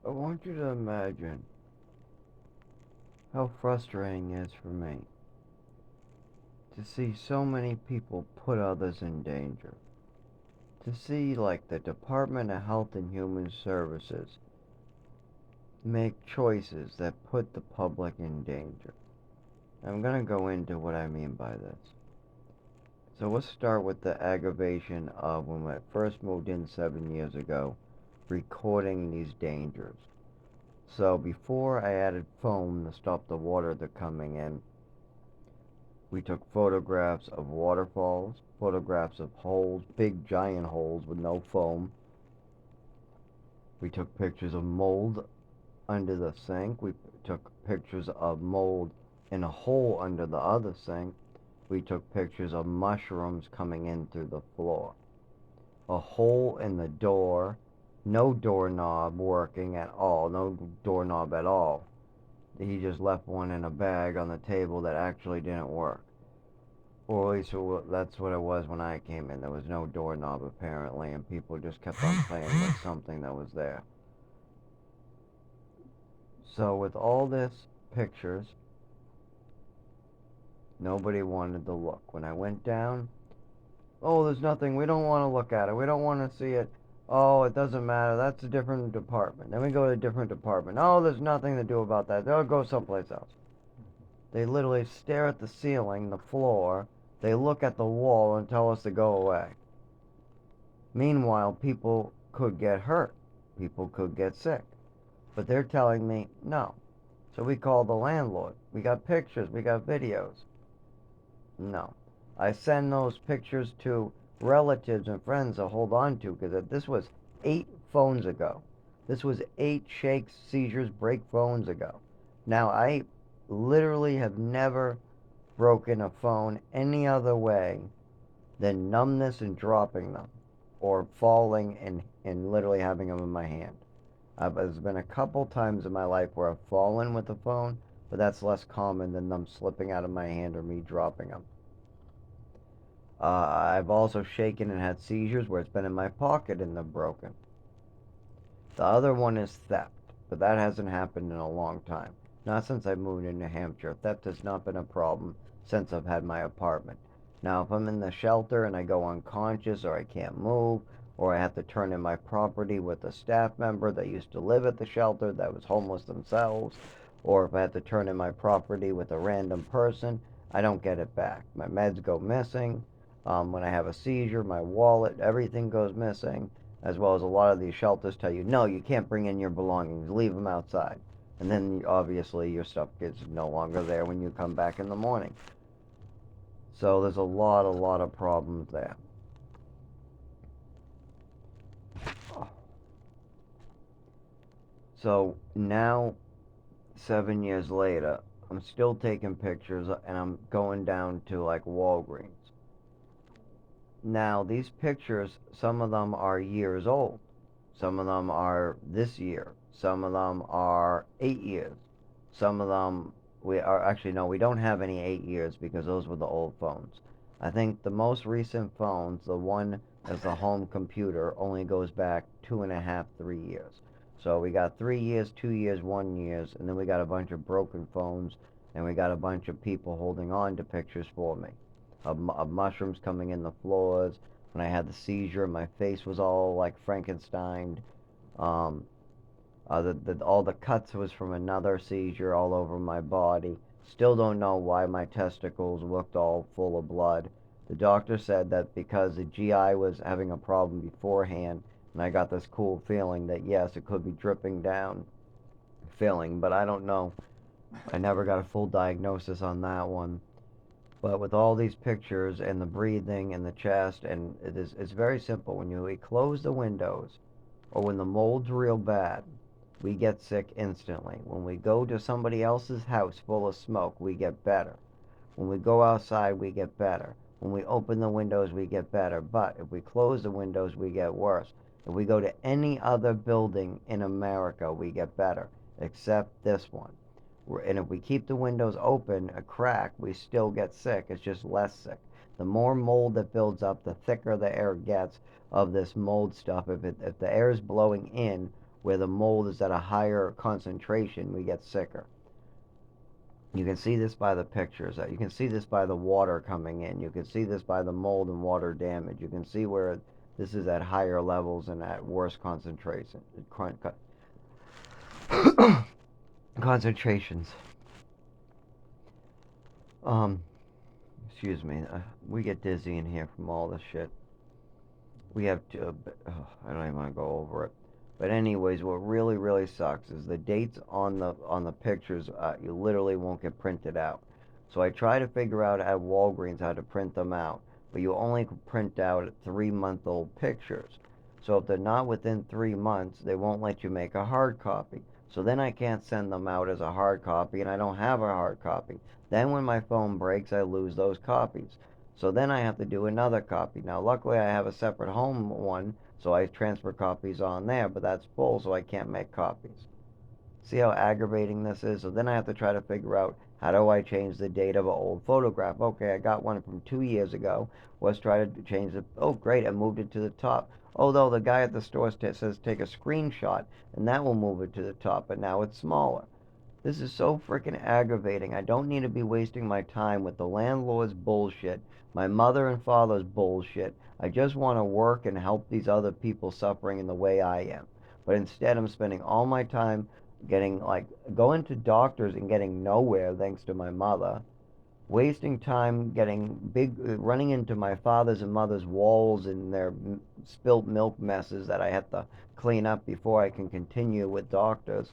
I want you to imagine how frustrating it is for me to see so many people put others in danger. To see, like, the Department of Health and Human Services make choices that put the public in danger. I'm gonna go into what I mean by this. So let's start with the aggravation of when I first moved in 7 years ago, recording these dangers. So before I added foam to stop the water that coming in, we took photographs of waterfalls, photographs of holes, big giant holes with no foam. We took pictures of mold under the sink. We took pictures of mold in a hole under the other sink. We took pictures of mushrooms coming in through the floor. A hole in the door, no doorknob working at all, no doorknob at all. He just left one in a bag on the table that actually didn't work. Or at least that's what it was when I came in. There was no doorknob apparently, and people just kept on playing with something that was there. So with all this pictures, nobody wanted to look. When I went down, oh, there's nothing. We don't want to look at it. We don't want to see it. Oh, it doesn't matter. That's a different department. Then we go to a different department. Oh, there's nothing to do about that. They'll go someplace else. They literally stare at the ceiling, the floor. They look at the wall and tell us to go away. Meanwhile, people could get hurt. People could get sick. But they're telling me no. So we call the landlord. We got pictures. We got videos. No. I send those pictures to relatives and friends to hold on to because this was 8 phones ago. This was 8 shakes, seizures, break phones ago. Now, I literally have never broken a phone any other way than numbness and dropping them or falling and literally having them in my hand. There's been a couple times in my life where I've fallen with the phone, but that's less common than them slipping out of my hand or me dropping them. I've also shaken and had seizures where it's been in my pocket and they're broken. The other one is theft, but that hasn't happened in a long time. Not since I moved in New Hampshire. Theft has not been a problem since I've had my apartment. Now, if I'm in the shelter and I go unconscious or I can't move, or I have to turn in my property with a staff member that used to live at the shelter that was homeless themselves, or if I have to turn in my property with a random person, I don't get it back. My meds go missing. When I have a seizure, my wallet, everything goes missing, as well as a lot of these shelters tell you, no, you can't bring in your belongings, leave them outside. And then obviously your stuff is no longer there when you come back in the morning. So there's a lot of problems there. So now, 7 years later, I'm still taking pictures and I'm going down to like Walgreens. Now, these pictures, some of them are years old. Some of them are this year. Some of them are 8 years. Some of them we are actually no, we don't have any 8 years because those were the old phones. I think the most recent phones, the one as the home computer, only goes back 2.5, 3 years. So we got 3 years, 2 years, 1 years, and then we got a bunch of broken phones, and we got a bunch of people holding on to pictures for me of mushrooms coming in the floors. When I had the seizure, my face was all like Frankenstein. Um, all the cuts was from another seizure all over my body. Still don't know why my testicles looked all full of blood. The doctor said that because the GI was having a problem beforehand, and I got this cool feeling that yes, it could be dripping down, filling, but I don't know. I never got a full diagnosis on that one. But with all these pictures and the breathing and the chest, and it's very simple. When we close the windows, or when the mold's real bad, we get sick instantly. When we go to somebody else's house full of smoke, we get better. When we go outside, we get better. When we open the windows, we get better. But if we close the windows, we get worse. If we go to any other building in America, we get better, except this one. And if we keep the windows open a crack, we still get sick. It's just less sick. The more mold that builds up, the thicker the air gets of this mold stuff. If the air is blowing in where the mold is at a higher concentration, we get sicker. You can see this by the pictures. You can see this by the water coming in. You can see this by the mold and water damage. You can see where this is at higher levels and at worse concentration. Concentrations. Um, excuse me. We get dizzy in here from all this shit. We have to. I don't even want to go over it. But anyways, what really sucks is the dates on the pictures. You literally won't get printed out. So I try to figure out at Walgreens how to print them out, but you only can print out 3-month-old pictures. So if they're not within 3 months, they won't let you make a hard copy. So then I can't send them out as a hard copy, and I don't have a hard copy. Then when my phone breaks, I lose those copies. So then I have to do another copy. Now, luckily, I have a separate home one, so I transfer copies on there, but that's full, so I can't make copies. See how aggravating this is? So then I have to try to figure out how do I change the date of an old photograph. Okay, I got one from 2 years ago. Let's try to change it. Oh, great, I moved it to the top. Although the guy at the store says take a screenshot, and that will move it to the top, but now it's smaller. This is so freaking aggravating. I don't need to be wasting my time with the landlord's bullshit, my mother and father's bullshit. I just want to work and help these other people suffering in the way I am. But instead, I'm spending all my time getting, like, going to doctors and getting nowhere thanks to my mother. Wasting time getting running into my father's and mother's walls and their spilt milk messes that I have to clean up before I can continue with doctors.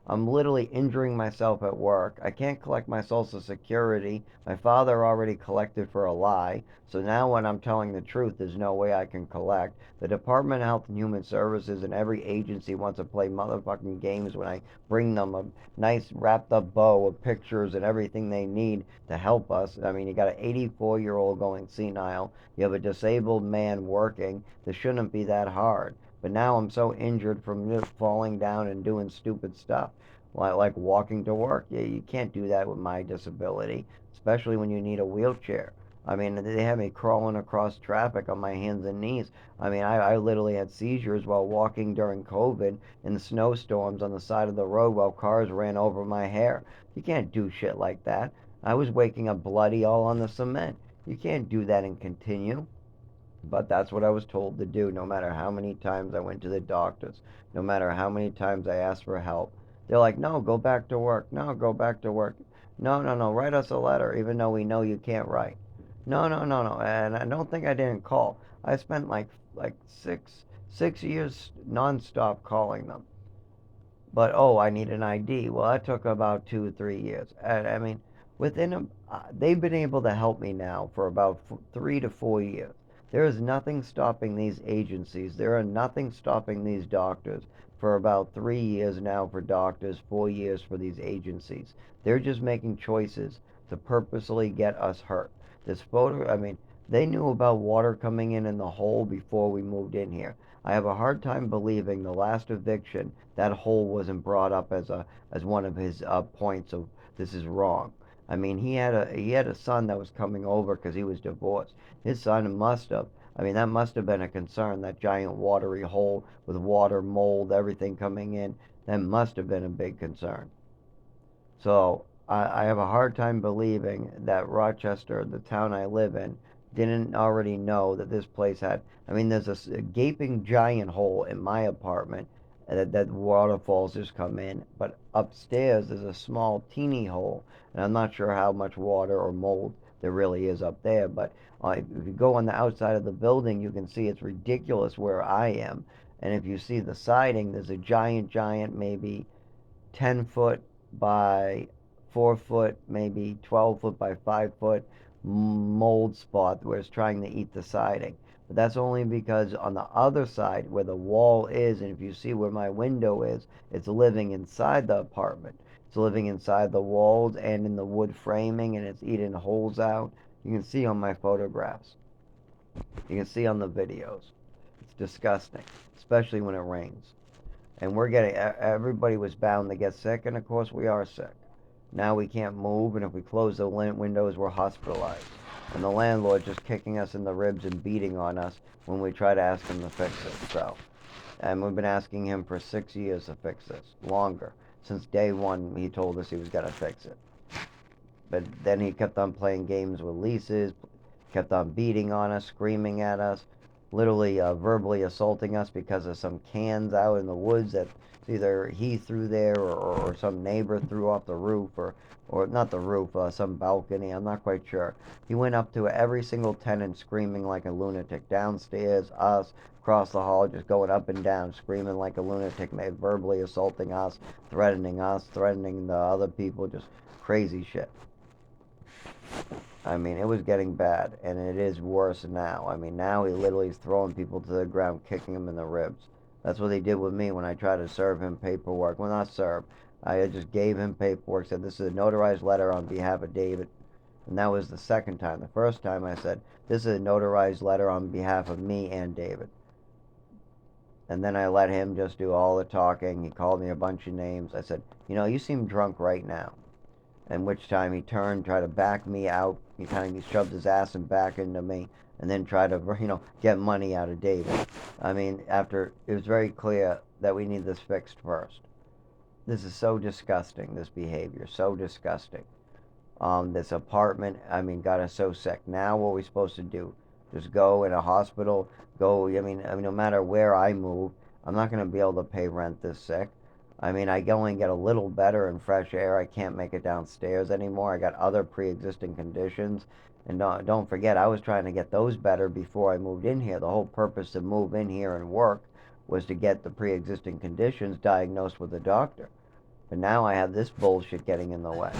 I'm literally injuring myself at work. I can't collect my Social Security. My father already collected for a lie. So now when I'm telling the truth, there's no way I can collect. The Department of Health and Human Services and every agency wants to play motherfucking games when I bring them a nice wrapped up bow of pictures and everything they need to help us. I mean, you got an 84-year-old going senile. You have a disabled man working. This shouldn't be that hard. But now I'm so injured from just falling down and doing stupid stuff, like walking to work. Yeah, you can't do that with my disability, especially when you need a wheelchair. I mean, they had me crawling across traffic on my hands and knees. I mean, I literally had seizures while walking during COVID in the snowstorms on the side of the road while cars ran over my hair. You can't do shit like that. I was waking up bloody all on the cement. You can't do that and continue. But that's what I was told to do, no matter how many times I went to the doctors, no matter how many times I asked for help. They're like, no, go back to work. No, go back to work. No, write us a letter, even though we know you can't write. No. And I don't think I didn't call. I spent like six years nonstop calling them. But oh, I need an ID. Well, that took about 2 or 3 years. And I mean, they've been able to help me now for about 3 to 4 years. There is nothing stopping these agencies. There are nothing stopping these doctors for about 3 years now for doctors, 4 years for these agencies. They're just making choices to purposely get us hurt. This photo, I mean, they knew about water coming in the hole before we moved in here. I have a hard time believing the last eviction that hole wasn't brought up as one of his points of this is wrong. I mean, he had a son that was coming over because he was divorced. His son must have. I mean, that must have been a concern. That giant watery hole with water, mold, everything coming in. That must have been a big concern. So I have a hard time believing that Rochester, the town I live in, didn't already know that this place had. I mean, there's a gaping giant hole in my apartment that waterfalls just come in, but upstairs there's a small teeny hole, and I'm not sure how much water or mold there really is up there. But if you go on the outside of the building, you can see it's ridiculous where I am. And if you see the siding, there's a giant, maybe 10 foot by 4 foot, maybe 12 foot by 5 foot mold spot where it's trying to eat the siding. But that's only because on the other side where the wall is, and if you see where my window is, it's living inside the apartment. It's living inside the walls and in the wood framing, and it's eating holes out. You can see on my photographs. You can see on the videos. It's disgusting, especially when it rains. And everybody was bound to get sick, and of course we are sick. Now we can't move, and if we close the windows, we're hospitalized. And the landlord just kicking us in the ribs and beating on us when we try to ask him to fix it. So And we've been asking him for 6 years to fix this. Longer. Since day one, he told us he was going to fix it. But then he kept on playing games with leases, kept on beating on us, screaming at us, literally verbally assaulting us because of some cans out in the woods that either he threw there or some neighbor threw off the roof or not the roof, some balcony. I'm not quite sure. He went up to every single tenant screaming like a lunatic. Downstairs, us, across the hall, just going up and down, screaming like a lunatic, verbally assaulting us, threatening the other people, just crazy shit. I mean, it was getting bad, and it is worse now. I mean, now he literally is throwing people to the ground, kicking them in the ribs. That's what he did with me when I tried to serve him paperwork. Well, not serve. I just gave him paperwork, said this is a notarized letter on behalf of David. And that was the second time. The first time I said, this is a notarized letter on behalf of me and David. And then I let him just do all the talking. He called me a bunch of names. I said, you seem drunk right now. In which time he turned, tried to back me out. He kind of shoved his ass and back into me, and then tried to, get money out of David. I mean, after it was very clear that we need this fixed first. This is so disgusting. This behavior, so disgusting. This apartment, I mean, got us so sick. Now, what are we supposed to do? Just go in a hospital? Go? I mean, no matter where I move, I'm not going to be able to pay rent this sick. I mean, I only get a little better in fresh air. I can't make it downstairs anymore. I got other pre-existing conditions. And don't forget, I was trying to get those better before I moved in here. The whole purpose to move in here and work was to get the pre-existing conditions diagnosed with a doctor. But now I have this bullshit getting in the way.